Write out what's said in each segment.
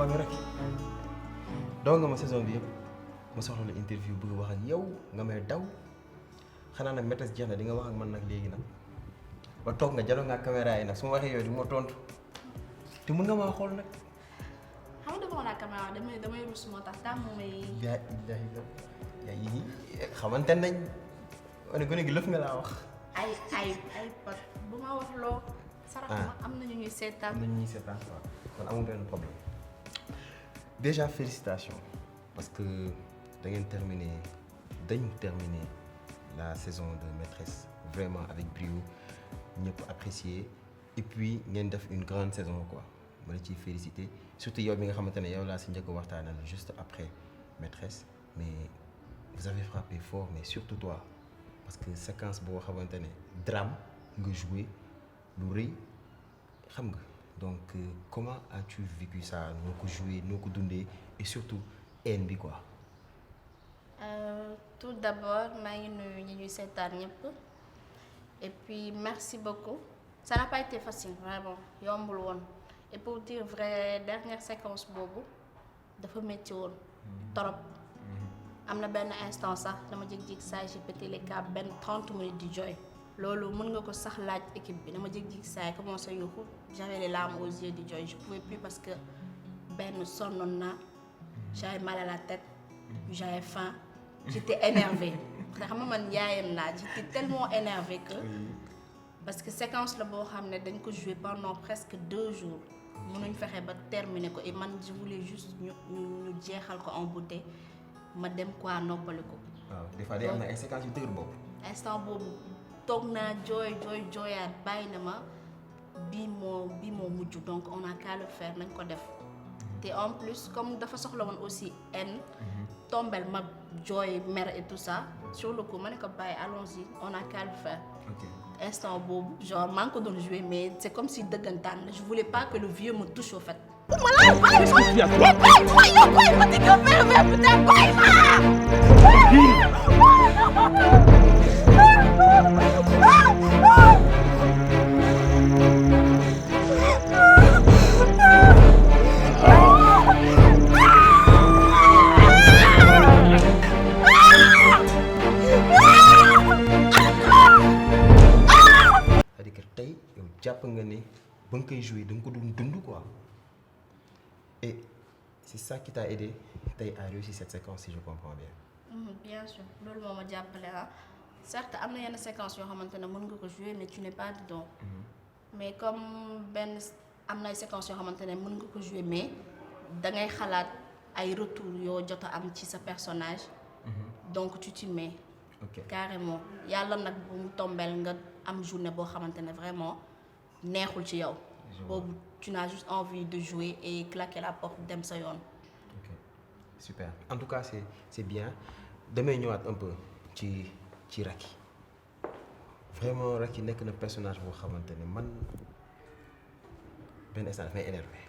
waaw mais rek daw nga ma saison bi yëpp ma soxla la interview bëgg wax ak yow nga may daw xanaa nag maîtresse jeex na di nga wax ak man nag léegi nag ba toog nga jalo nga caméra yi nag su ma waxee yooyu di ma tontu te mën nga maa xool nag. xam nga devant la caméra damay rus moo tax tàmm may. yaa ilahi yaa yi xamante nañ wane gone gi lëf nga laa wax. ay pot bu ma wax loo. sarax ma am na ñu ñuy seetaan. am na ñu ñuy seetaan waaw kon amul benn problème déjà félicitations parce que dañu terminé la saison de maîtresse vraiment avec brio ñëpp apprécié et puis ngeen def une grande saison quoi ma la ciy félicité surtout yow bi nga xamante ne yow laa si njëkk waxtaanal juste après maîtresse mais vous avez frappé fort mais surtout toi parce que séquence boo xamante ne drame nga joué lu rëy xam nga donc comment as-tu vécu ça noo ko joué noo ko dundee et surtout haine bi quoi. Tout d'abord maa ngi nuyu ñi ñuy seetaan ñëpp et puis merci beaucoup ça n'a pas été facile vraiment yombul woon et pour dire vrai dernière séquence boobu dafa métti woon trop am na benn instant sax dama jékki-jékki saa j'ai pété les câbles benn 30 minutes di jooy loolu mën nga ko sax laaj équipe bi dama jékki-jékki saa yi commencé yuuxu j'avais les larmes aux yeux di jooy je pouvais plus parce que benn sonnoon naa j'avais mal à la tête j'avais faim j'étais énervée xam nga man yaayam naa j'étais tellement énervée que parce que séquence la boo xam ne dañ ko jouer pendant presque 2 jours mënuñ fexe ba terminer ko et man je voulais juste ñu jeexal ko en beauté ma dem quoi noppali ko. waaw des fois day am na ay séquences yu dëgër boobu. instant boobu toog naa jooyaat bàyyi na ma bii moo mujj donc on a qu'à le faire nañ ko def te en plus comme dafa soxla woon aussi haine tombel ma jooy mer et tout ça sur le coup ma ne ko bàyyi allons-y on a qu'à le faire. instant boobu genre maa ngi ko doon jouer mais c'est comme si dëggantaan la je voulais pas que le vieux me touche au fait. jàpp nga ne ba nga koy jouer da nga ko doon dund quoi et c'est ça qui t'a aidé tey à réussir cette séquence si je comprends bien. Bien sûr loolu moo ma jàppale certes am na yenn séquence yoo xamante ne mën nga ko jouer mais tu n'es pas dedans mais comme benn am na ay séquence yoo xamante ne mën nga ko jouer mais da ngay xalaat ay retour yoo jot a am ci sa personnage donc tu t'y mets carrément yàlla nag bu mu tombeel nga am journée boo xamante ne vraiment neexul ci yow boobu tu n'as juste envie de jouer et claquer la porte dem sa yoon. Ok super en tout cas c'est bien damay ñëwaat un peu ci Racky vraiment Racky nekk na personnage boo xamante ne man benn instant daf may énervé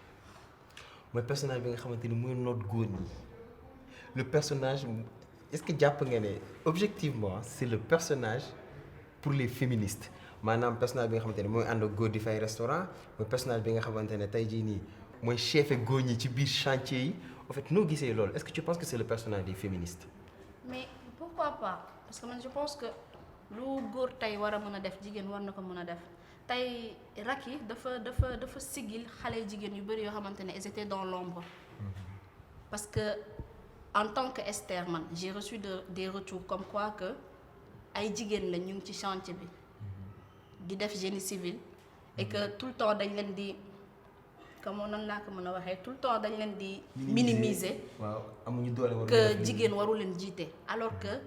mooy personnage bi nga xamante ni mooy noot góor ñi le personnage est-ce que jàpp nga ne objectivement c'est le personnage pour les féministes maanaam personnage bi nga xamante ne mooy ànd ak góor di fay restaurant mooy personnage bi nga xamante ne tey jii nii mooy chef góor ñi ci biir chantier yi en fait noo gisee loolu est-ce que tu penses que c'est le personnage des féministes. mais pourquoi pas parce que man je pense que lu góor tey war a mën a def jigéen war na ko mën a def tey Racky dafa sigil xale jigéen yu bëri yoo xamante ne ils étaient dans l'ombre parce que en tant que Esther man j'ai reçu des retours comme quoi que ay jigéen la ñu ngi ci chantier bi di def génie civil et que tout le temps dañ leen di comme nan laa ko mën a waxee tout le temps dañ leen di minimiser waaw amuñu doole que jigéen waru leen jiite alors que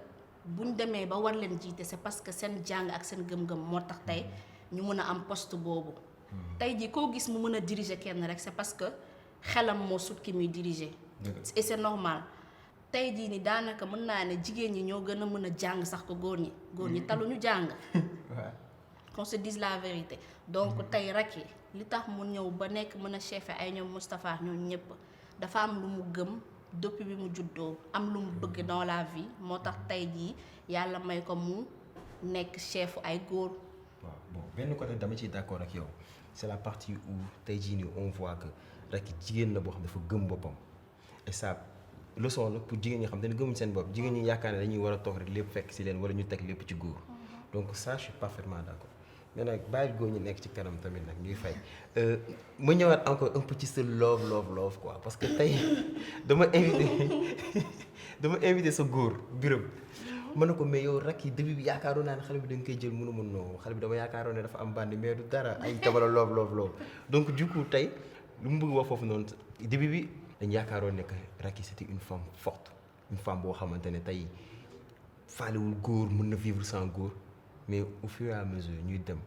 buñ demee ba war leen jiite c'est parce que seen jàng ak seen gëm-gëm moo tax tey ñu mën a am poste boobu tey jii koo gis mu mën a diriger kenn rek c'est parce que xelam moo sut ki muy diriger et c'est normal tey jii ni daanaka mën naa ne jigéen ñi ñoo gën a mën a jàng sax ko góor ñi taluñu jàng qu'on se dise la vérité donc tey Racky li tax mu ñëw ba nekk mën a chef ay ñoom Moustapha ñoom ñëpp dafa am lu mu gëm depuis bi mu juddoo am lu mu bëgg dans la vie moo tax tey jii yàlla may ko mu nekk chefu ay góor. waaw bon benn côté dama ciy d'accord ak yow c'est la partie où tey jii nii on voit que Racky jigéen la boo xam dafa gëm boppam et ça leçon la pour jigéen ñi xam ne gëmuñ seen bopp jigéen ñi yaakaar ne dañuy war a toog rek lépp fekk si leen wala ñu teg lépp ci góor donc ça je suis parfaitement d'accord mais nag bàyyi góor ñi nekk ci kanam tamit nag ñuy fay ma ñëwaat encore un peu ci sa love quoi parce que tey dama invité sa góor Birame mën na ko mais yow Racky début bi yaakaaroon naa ne xale bi da nga koy jël mënu mën noo xale bi dama yaakaaroon ne dafa am bandi mais du dara ay tabala love donc du coup tey lu mu bëgg wax foofu noonu début bi dañ yaakaaroon ne que Racky c'était une femme forte une femme boo xamante ne tey faalewul góor mën na vivre sans góor mais au fur et à mesure ñuy dem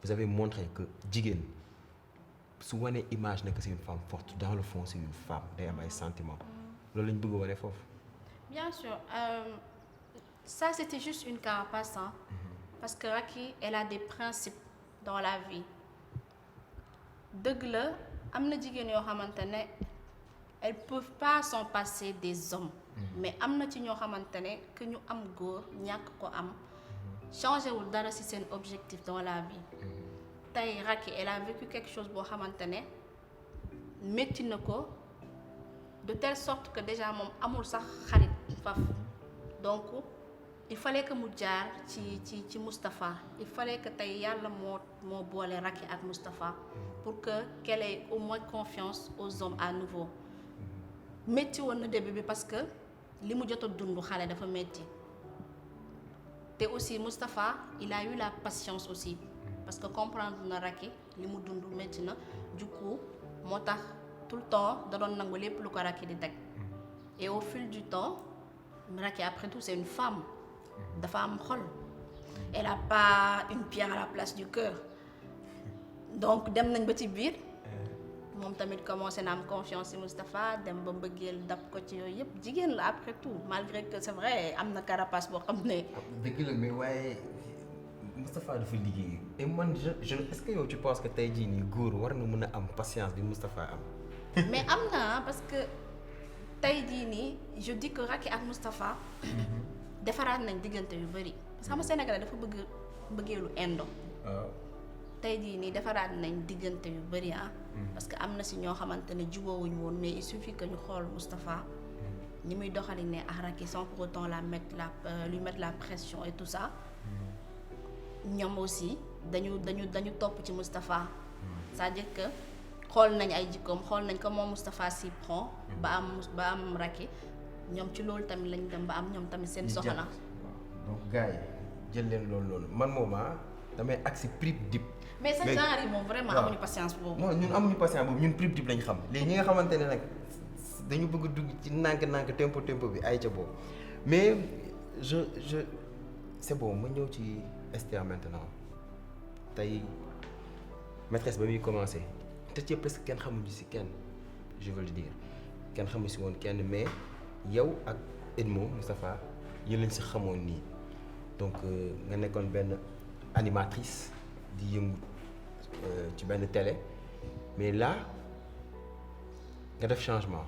vous avez montré que jigéen su wanee image ne que c'est une femme forte dans le fond c'est une femme day am ay sentiments loolu lañ bëgg a wane foofu. Bien sûr ça c'était juste une carapace hein. Parce que Racky elle a des principes dans la vie dëgg la am na jigéen yoo xamante ne elles peuvent pas s'en passer des hommes mais am na ci ñoo xamante ne que ñu am góor ñàkk ko am changé wul dara ci seen objectif dans la vie tey Racky elle a vécu quelque chose boo xamante ne métti na ko de telle sorte que déjà moom amul sax xarit faf donc il fallait que mu jaar ci Moustapha il fallait que tey yàlla moo boole Racky ak Moustapha pour que qu'elle ait au moins confiance aux hommes à nouveau métti woon na début bi parce que li mu jot a dund xale dafa métti te aussi Moustapha il a eu la patience aussi parce que comprendre na Racky li mu dund métti na du coup moo tax tout le temps da doon nangu lépp lu ko Racky di teg et au fil du temps Racky après tout c'est une femme dafa am xol elle a pas une pierre à la place du cœur donc dem nañ ba ci biir moom tamit commencé na am confiance ci Moustapha dem ba mbëggeel dab ko ci yooyu yëpp jigéen la après tout malgré que c'est vrai am na carapace boo xam ne. dëgg la mais waaye Moustapha dafa liggéey et man je est-ce que yow tu penses que tey jii nii góor war na mën a am patience bi Moustapha am. mais am na parce que tey jii nii je dis que Racky ak Moustapha defaraat nañ diggante yu bari parce que xam nga Sénégalais dafa bëgg mbëggeelu indo. waaw. tey jii nii defaraat nañ diggante yu bari ah. parce que am na si ñoo xamante ne jubóowuñu woon mais il suffit que ñu xool Moustapha ni muy doxali ne ak Racky sans pour autant lui mettre la pression et tout ça ñoom aussi dañu topp ci Moustapha c'est-à-dire que xool nañ ay jikkoom xool nañ ko moom Moustapha s'y prend ba am Racky ñoom ci loolu tamit lañ dem ba am ñoom tamit seen soxna. donc gars yi jël leen loolu man moom damay agsi prip dip. mais sa genre yi moom vraiment amuñu patience boobu. non ñun amuñu patience boobu ñun prip dip lañ xam léegi ñi nga xamante ne nag dañu bëgg dugg ci nànk tempo bi ay ca boobu mais je c'est bon ma ñëw ci Esther maintenant tey maîtresse ba muy commencé te ci presque kenn xamuñu si kenn je veux le dire kenn xamu si woon kenn mais yow ak Edmo Moustapha yéen lañ si xamoon nii donc nga nekkoon benn animatrice di yëngu ci benn télé mais là nga def changement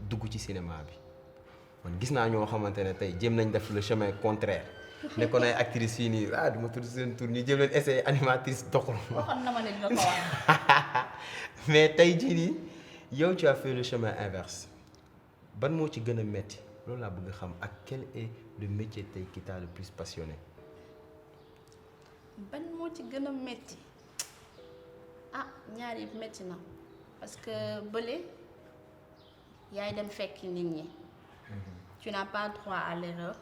dugg ci cinéma bi man gis naa ñoo xamante ne tey jéem nañ def le chemin contraire nekkoon ay actrices fii nii du ma tudd seen tour ñu jéem leen essayer animatrice doxul. waxoon na ma ne dina ko wax. mais tey jii nii yow tu as fait le chemin inverse ban moo ci gën a metti loolu laa bëgg xam ak quel est le métier tey qui t'a le plus passionné. ban moo ci gën a metti ñaar yi metti na parce que bële yaay dem fekki nit ñi. tu n'as pas droit à l'erreur.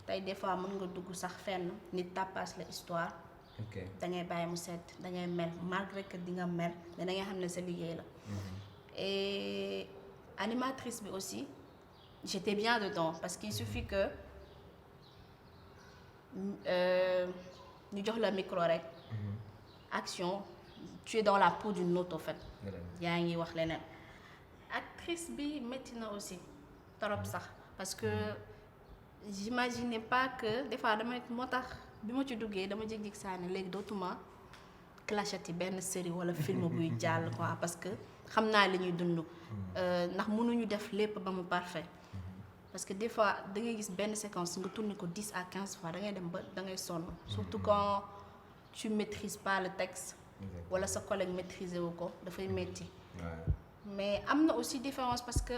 tey des fois mën nga dugg sax fenn nit tapas la histoire. da ngay bàyyi mu set da ngay mer malgré que di nga mer mais da ngay xam ne sa liggéey la. et animatrice bi aussi j'étais bien dedans parce qu'il suffit que ñu jox la micro rek. action tu es dans la peau d'une autre en fait. yaa ngi wax leneen. actrice bi métti na aussi trop sax parce que j'imaginais pas que des fois damay moo tax bi ma ci duggee dama jékki-jékki saa ne léegi dootuma clashati benn série wala film buy jàll quoi parce que xam naa li ñuy dund. ndax mënuñu def lépp ba mu parfait parce que des fois da ngay gis benn séquence nga tourner ko 10 à 15 fois da ngay dem ba da ngay sonn surtout quand tu maîtrises pas le texte wala sa collègue maîtriser wu ko dafay metti mais am na aussi différence parce que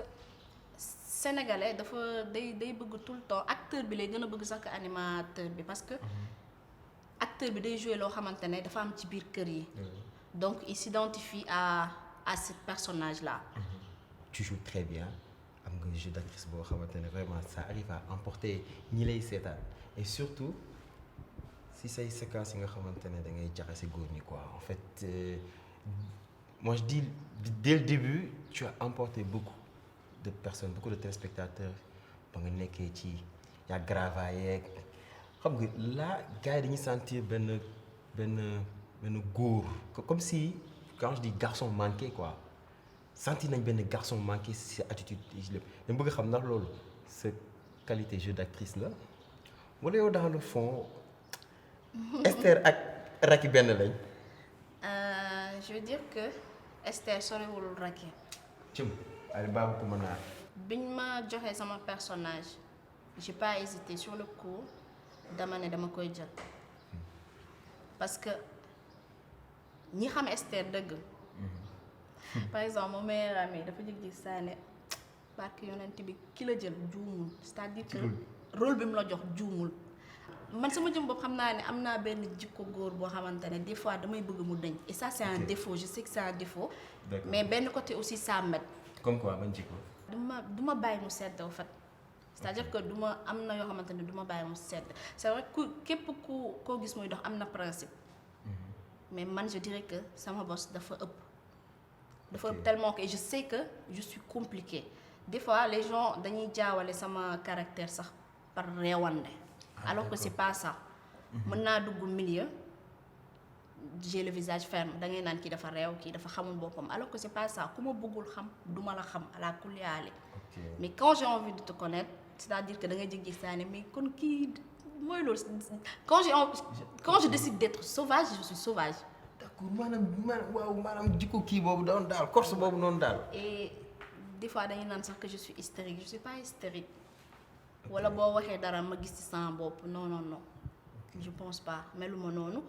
sénégalais dafa day bëgg tout le temps acteur bi lay gën a bëgg sax que animateur bi parce que acteur bi day jouer loo xamante ne dafa am ci biir kër yi. Donc il s'identifie à ce personnage là. Tu joues très bien am nga jeu d'actrice boo xamante ne vraiment ça arrive à emporter ñi lay seetaan et surtout si say séquences yi nga xamante ne da ngay jaxase góor ñi quoi en fait moi je dis dès le début tu as emporté beaucoup de personnes beaucoup de téléspectateurs ba nga nekkee ci yaa grava yeeg xam nga là gars yi dañuy sentir benn góor comme si quand je dis garçon manqué quoi sentir nañ benn garçon manqué si sa attitude yi lépp dama bëgg xam ndax loolu sa qualité jeu d'actrice la wala yow dans le fond Esther ak Racky benn lañ. Je veux dire que Esther sorewul Racky. cim Aliou Baba ko mën naa. biñ ma joxee sama personnage j'ai pas hésité sur le coup dama ne dama koy jël parce que ñi xam Esther dëgg. par exemple mon meilleur ami dafa jig saa ne barke yonent bi ki la jël juumul c'est-à-dire que rôle bi mu la jox juumul. man sama jëm bopp xam naa ne am naa benn jikko góor boo xamante ne des fois damay bëgg mu dëñ et ça c'est un défaut je sais que c'est un défaut. mais benn côté aussi ça m'aide. comme quoi man jikko. du ma bàyyi mu sedd en fait c'est-à-dire que am na yoo xamante ne du ma bàyyi mu sedd c'est vrai que képp koo gis muy dox am na principe. mais man je dirais que sama boss dafa ëpp tellement que je sais que je suis compliquée des fois les gens dañuy jaawale sama caractère sax par réewande. Alors que c'est pas ça. mën naa dugg milieu j'ai le visage ferme da ngay naan kii dafa réew kii dafa xamul boppam alors que c'est pas ça ku ma bëggul xam duma la xam à la kulliyaale. mais quand j'ai envie de te connaître c'est-à-dire que da ngay jég-jég saa ne mais kon kii mooy loolu quand je décide d'être sauvage je suis sauvage. d'accord maanaam jikko kii boobu doon daal corse boobu noonu daal. et des fois dañuy naan sax que je suis hystérique je suis pas hystérique. wala boo waxee dara ma gis ci sama bopp non je pense pas meluma noonu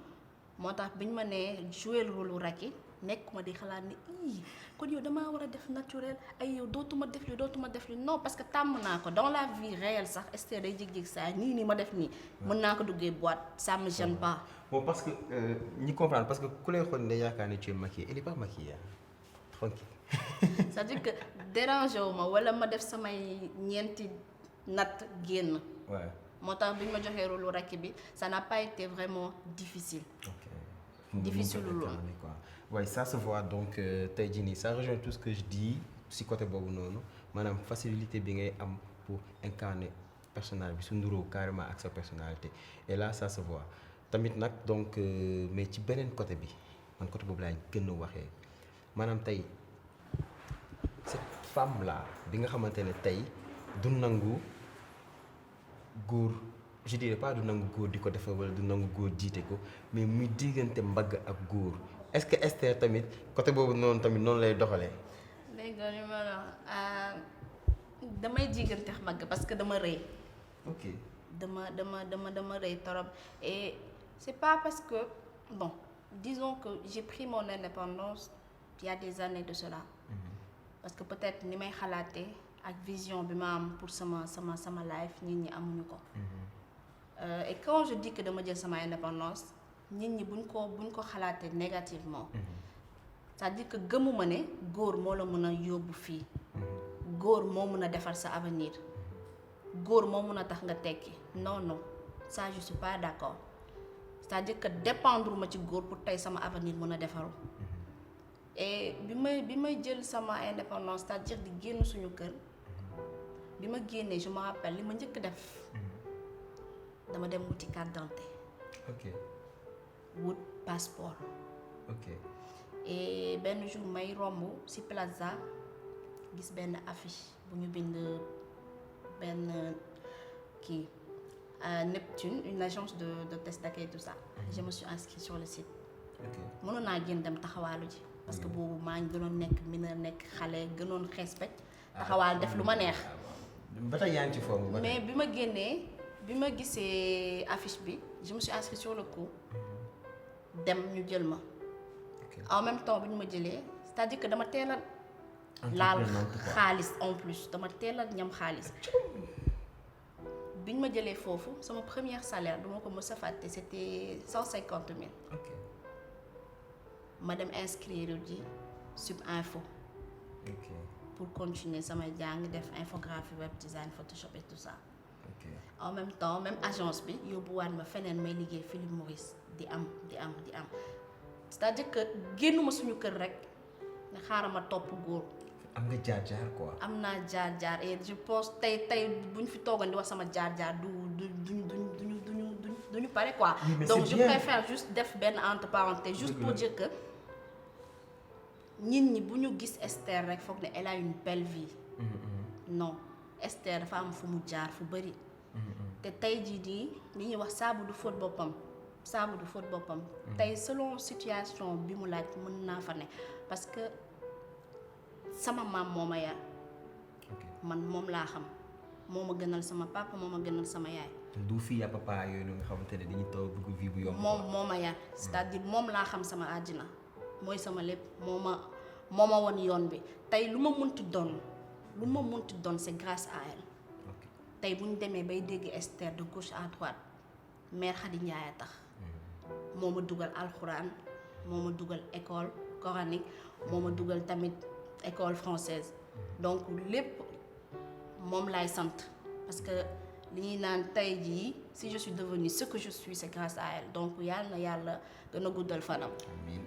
moo tax biñ ma nee jouer le rôle Racky nekkuma di xalaat ni kon yow damaa war a def naturel ay yow dootuma def li non parce que tàmm naa ko dans la vie réelle sax Esther day jég-jég saa nii ma def nii mën naa ko duggee boîte ça me gêne pas. bon parce que ñi comprendre parce que ku lay xool ne yaakaar ne tu es maquillée elle est pas maquillée tranquille. c'est-à-dire que dérange wu ma wala ma def samay ñeenti nat génn. moo tax bi ñu ma joxee rôle Racky bi ça n'a pas été vraiment difficile. difficile loolu quoi. oui ça se voit donc tey jii nii ça rejoint tout ce que je dis si côté boobu noonu maanaam facilité bi ngay am pour incarner personnage bi su nduróo carrément ak sa personnalité et là ça se voit tamit nag donc mais ci beneen côté bi man côté boobu laay gën a waxee maanaam tey cette femme là bi nga xamante ne tey du nangu góor je dirais pas du nangu góor di ko defal wala du nangu góor jiite ko mais muy diggante mbagg ak góor est-ce que Esther tamit côté boobu noonu tamit noonu lay doxalee. dégg nga ni ma la damay diggante mbagg parce que dama rëy. ok dama rëy torop et c'est pas parce que bon disons que j'ai pris mon indépendance il y a des années de cela. parce que peut-être ni may xalaatee. ak vision bi ma am pour sama life nit ñi amuñu ko. Et quand je dis que dama jël sama indépendance nit ñi buñ ko xalaatee négativement. c'est-à-dire que gëmuma ne góor moo la mën a yóbbu fii. góor moo mën a defar sa avenir. góor moo mën a tax nga tekki non ça je suis pas d'accord c'est-à-dire que dépendre ma ci góor pour tey sama avenir mën a defaru. et bi may jël sama indépendance c'est-à-dire di génn suñu kër bi ma génnee je me rappelle li ma njëkk def dama dem wuti carte d'identité. ok. wut passeport. ok. et benn jour may romb ci plaza gis benn affiche bu ñu bind benn kii Neptune une agence de test d'accueil tout ça. je me suis inscrite sur le site. ok mënoon naa génn dem taxawaalu ji. parce que boobu maa ngi gënoon nekk mineur nekk xale gënoon respect taxawaal def lu ma neex. ba tey yaa ngi ci forme mais bi ma génnee bi ma gisee affiche bi je me suis inscrite sur le coup dem ñu jël ma. en même temps bi ñu ma jëlee c'est-à-dire que dama teel a laal xaalis en plus dama teel a ñam xaalis biñ ma jëlee foofu sama première salaire duma ko mës a fàtte c'était 150 000. ok ma dem inscrire ji Sub Info ok pour continuer sama jàng def infographie web design Photoshop et tout ça. ok en même temps même agence bi yóbbuwaat ma feneen may liggéey Philippe Maurice di am c'est-à-dire que génnuma suñu kër rek ne xaaral ma topp góor. am nga jaar-jaar quoi. am naa jaar-jaar et je pense tey bu ñu fi toogoon di wax sama jaar-jaar duñu pare quoi. donc je préfère juste def benn entre parenthèses juste pour dire que nit ñi bu ñu gis Esther rek foog ne elle a une belle vie. non Esther dafa am fu mu jaar fu bari. te tey jii nii li ñuy wax saabu du fóot boppam. tey selon situation bi mu laaj mën naa fa ne parce que sama maam moo ma yar man moom laa xam moo ma gënal sama papa moo ma gënal sama yaay. du fii ya papa yooyu nga xamante ne dañuy taw bëgg vie bu yomb. moom moo ma yar c'est-à-dire moom laa xam sama àddina mooy sama lépp moo ma won yoon bi tey lu ma munti doon c'est grâce à elle. tey bu ñu demee bay dégg Esther de gauche à droite mère Khady Ndiaye a tax moo ma dugal alxuraan moo ma dugal école coranique moo ma dugal tamit école française donc lépp moom laay sant parce que li ñuy naan tey jii si je suis devenue ce que je suis c'est grâce à elle donc yàlla na yàlla gën a guddal fanam. amiin.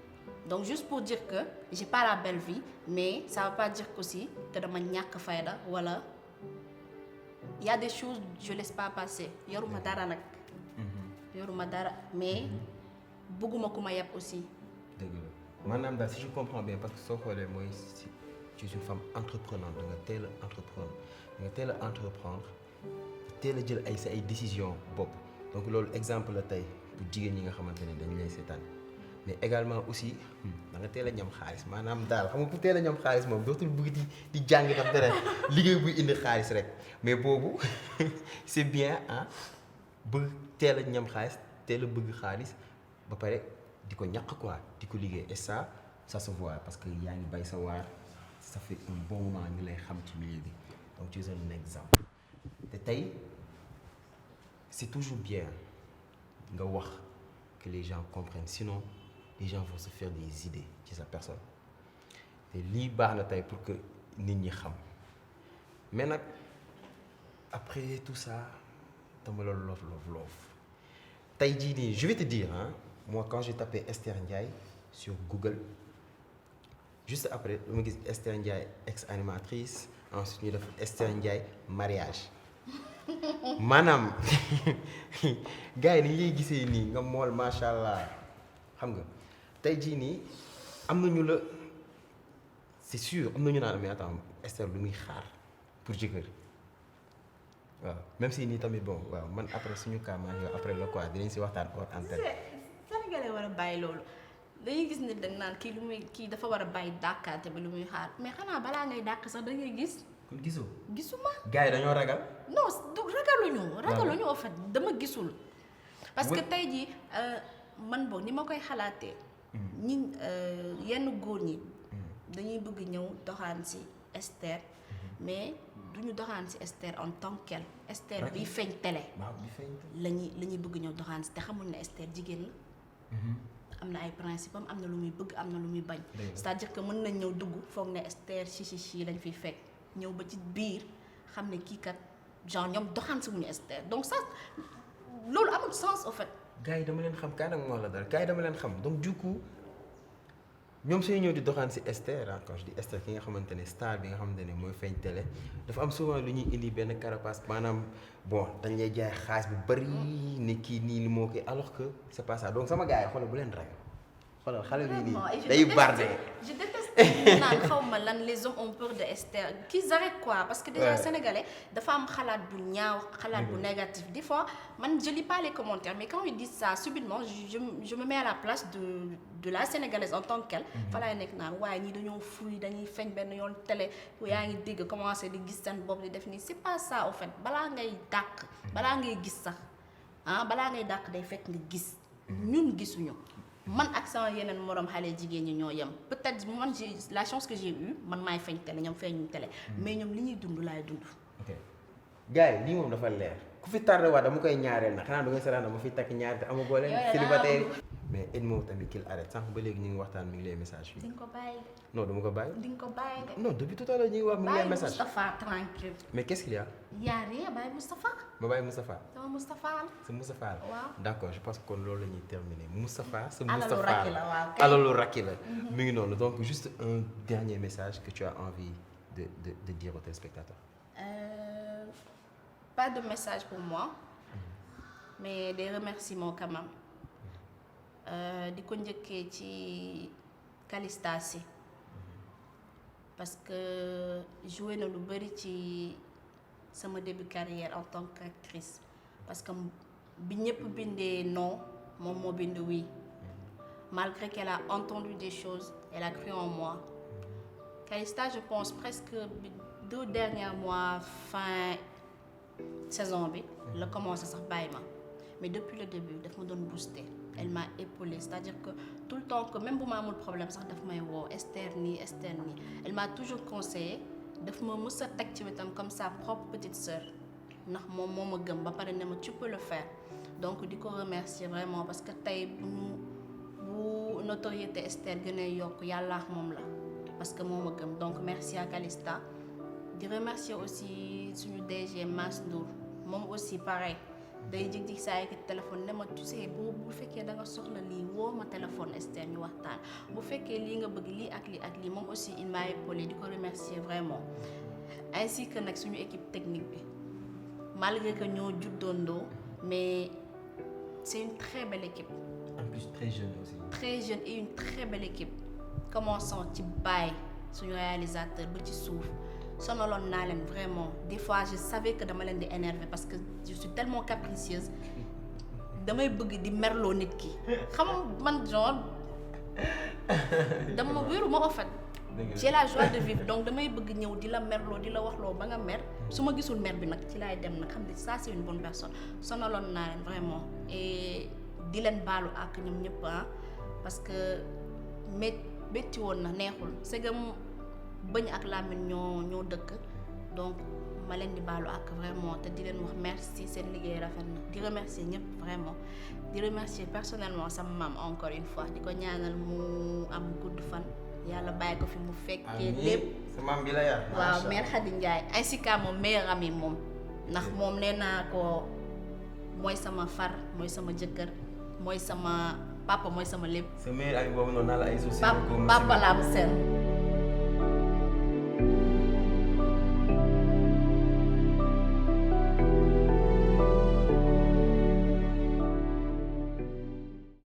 donc juste pour dire que j'ai pas la belle vie mais ça veut pas dire qu'aussi que dama ñàkk fayda wala y a des choses je laisse pas passer yoruma dara nag. yoruma dara mais bëgguma ku ma yeb aussi. dëgg la maanaam daal si je comprends bien parce que soo xoolee mooy si tu es une femme entreprenante da nga teel a entreprendre teel a jël ay décision bopp donc loolu exemple la tey pour jigéen ñi nga xamante ne dañu lay seetaan mais également aussi da nga teel a ñam xaalis maanaam daal xam nga ku teel a ñam xaalis moom dootul bëgg di jàng daf dara liggéey buy indi xaalis rek mais boobu c'est bien ah bëgg teel a ñam xaalis teel a bëgg xaalis ba pare di ko ñàkk quoi di ko liggéey et ça se voit parce que yaa ngi bay sa waar ça fait un bon moment ñu lay xam ci milieu bi donc tu es un exemple te tey c'est toujours bien nga wax que les gens comprennent sinon les gens vont se faire des idées ci sa personne te lii baax na tey pour que nit ñi xam mais nag après tout ça dama la loof tey jii nii je vais te dire hein moi quand j'ai tapé Esther Ndiaye sur Google juste après dama gis Esther Ndiaye ex-animatrice ensuite ñu def Esther Ndiaye mariage maanaam gars yi ni lay gisee nii nga mool macha allah xam nga tey jii nii am nañu la c'est sûr am nañu naan mais attends Esther lu muy xaar pour jëkkër waaw même si nii tamit bon waaw man après suñu cas maa yow après la quoi dinañ si waxtaan hors antenne. Sénégalais war a bàyyi loolu dañuy gis nit dañ naan kii dafa war a bàyyi dàkkaate ba lu muy xaar mais xanaa balaa ngay dàkk sax da ngay gis. kon gisoo. gisuma. gars yi dañoo ragal. non du ragaluñu en fait dama gisul. parce que tey jii man boog ni ma koy xalaatee. ñi yenn góor ñi. dañuy bëgg ñëw doxaan ci Esther mais duñu doxaan ci Esther en tant qu'elle Esther biy feeñ télé. waaw bi feeñ la ñuy bëgg ñëw doxaan ci te xamul ne Esther jigéen la. am na ay principe am na lu muy bëgg am na lu muy bañ. c'est-à-dire que mën nañ ñëw dugg foog ne Esther chi lañ fiy fekk ñëw ba ci biir xam ne kii kat genre ñoom doxaan si wuñu Esther donc ça loolu amul sens au fait. gars yi dama leen xam kaa nag moo la dara gars yi dama leen xam donc du coup ñoom suñu ñëw di doxaan si Esther quand je dis Esther ki nga xamante ne star bi nga xamante ne mooy feeñ télé dafa am souvent lu ñuy indi benn carapace maanaam bon dañ lay jaay xaalis bu bari ne kii nii li moo koy alors que c'est pas ça donc sama gars yi xoolal bu leen ragal xoolal xale bi nii day bardé. je déteste naan xaw ma lan les hommes ont peur de Esther qu'ils arrêtent quoi parce que déjà sénégalais dafa am xalaat bu ñaaw xalaat bu négatif des fois man je lis pas les commentaires mais quand ils disent ça subitement je me mets à la place de la sénégalaise en tant qu'elle fa laay nekk naan waaye ñii dañoo fuy dañuy feeñ benn yoon télé yaa ngi dégg commencé di gis seen bopp di def nii c'est pas ça au fait balaa ngay dàq balaa ngay gis sax balaa ngay dàq day fekk nga gis ñun gisuñu man ak sama yeneen morom xale jigéen ñi ñoo yem peut-être man j'ai la chance que j'ai eu man maay feeñ télé ñoom feeñuñ télé mais ñoom li ñuy dund laay dund. ok gars yi lii moom dafa leer ku fi tardé waat dama koy ñaareel nag xanaa du nga seetaan dama fi takk ñaar te amagoo leen célibataire mais Edmo tamit qu'il arrête sànq ba léegi ñu ngi waxtaan mi ngi lay message fii. di nga ko bàyyi. non dama ko bàyyi. di nga ko bàyyi de. non depuis tout à l'heure ñu ngi wax mi ngi lay message. bàyyi Moustapha tranquille. mais qu'est-ce qu'il y a. y a rien bàyyi Moustapha. ma bàyyi Moustapha. sama Moustapha la. c'est Moustapha la. waaw d'accord je pense que kon loolu la ñuy terminer Moustapha. c'est alalu Moustapha rakki la waaw kay. alalu rakki la. mi ngi noonu donc juste un dernier message que tu as envie de dire aux téléspectateurs. Pas de message pour moi mais des remerciements quand même di ko njëkkee ci Calista Sy parce que joué na lu bari ci sama début carrière en tant qu'actrice parce que bi ñëpp bindee non moom moo bind oui malgré qu'elle a entendu des choses elle a cru en moi Calista je pense presque 2 derniers mois fin saison bi la commencé sax bàyyi ma mais depuis le début daf ma doon booster elle m'a épaulée c'est-à-dire que tout le temps que même bu ma amul problème sax daf may woo Esther nii elle m'a toujours conseillé daf ma mës a teg ci wetam comme sa propre petite sœur ndax moom moo ma gëm ba pare ne ma tu peux le faire donc di ko remercier vraiment parce que tey bu notoriété Esther gën a yokk yàlla ak moom la parce que moo ma gëm donc merci à Calista di remercier aussi suñu DG Mass Ndour moom aussi pareil day jig-jig saa yi téléphone ne ma tu sais bu fekkee da nga soxla lii woo ma téléphone Esther ñu waxtaan bu fekkee lii nga bëgg lii ak lii moom aussi il m'a épaulé di ko remercier vraiment ainsi que nag suñu équipe technique bi malgré que ñoo juddoondoo mais c'est une très belle équipe. En plus très jeune aussi. Très jeune et une très belle équipe commençant ci Baye suñu réalisateur ba ci suuf sonaloon naa leen vraiment des fois je savais que dama leen di énerver parce que je suis tellement capricieuse damay bëgg di merloo nit ki xam nga man genre dama wéeru ma en fait j'ai la joie de vivre donc damay bëgg ñëw di la merloo di la waxloo ba nga mer su ma gisul mer bi nag ci laay dem nag xam ne ça c'est une bonne personne sonaloon naa leen vraiment et di leen baalu ak ñoom ñëpp parce que métti woon na neexul segam bëñ ak làmmiñ ñoo dëkk donc ma leen di baalu ak vraiment te di leen wax merci seen liggéey rafet na di remercier ñëpp vraiment di remercier personnellement sama maam encore une fois di ko ñaanal mu am gudd fan yàlla bàyyi ko fi mu fekkee lépp sa maam bi la yar waaw mère Khady Ndiaye ainsi que mon meilleur ami moom ndax moom nee naa ko mooy sama far mooy sama jëkkër mooy sama papa mooy sama lépp sa meilleur ami boobu noonu naa la ay papa laa bu seen